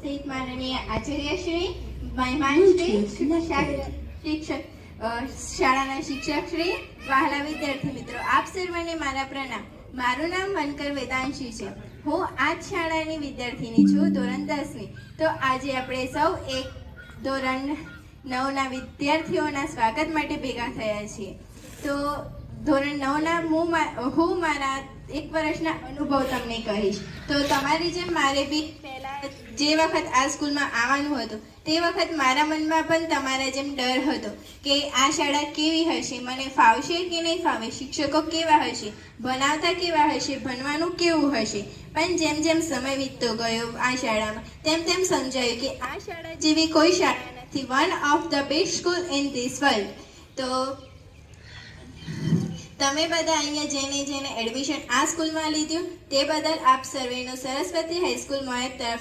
ઉપસ્થિત માનનીય આચાર્યશ્રી, મહેમાનશ્રી, શિક્ષક શાળાના શિક્ષકશ્રી, વહાલા વિદ્યાર્થી મિત્રો, આપ સર્વને મારા પ્રણામ. મારું નામ વનકર વેદાંશી છે. હું આ જ શાળાની વિદ્યાર્થીની છું, ધોરણ 10ની. તો આજે આપણે સૌ એક ધોરણ 9ના વિદ્યાર્થીઓના સ્વાગત માટે ભેગા થયા છીએ. તો ધોરણ 9ના હું મારા 1 વર્ષના અનુભવ તમને કહીશ. તો તમારી જેમ મારે બી પહેલાં જે વખત આ સ્કૂલમાં આવવાનું હતું તે વખત મારા મનમાં પણ તમારા જેમ ડર હતો કે આ શાળા કેવી હશે, મને ફાવશે કે નહીં ફાવે, શિક્ષકો કેવા હશે, ભણાવતા કેવા હશે, ભણવાનું કેવું હશે. પણ જેમ જેમ સમય વીતતો ગયો આ શાળામાં તેમ તેમ સમજાયું કે આ શાળા જેવી કોઈ શાળા નથી. One of the best school in this world. તો તમે બધા અહીંયા જેને એડમિશન આ સ્કૂલમાં લીધું તે બદલ આપ સર્વેનો સરસ્વતી હાઈસ્કૂલ મોયત તરફ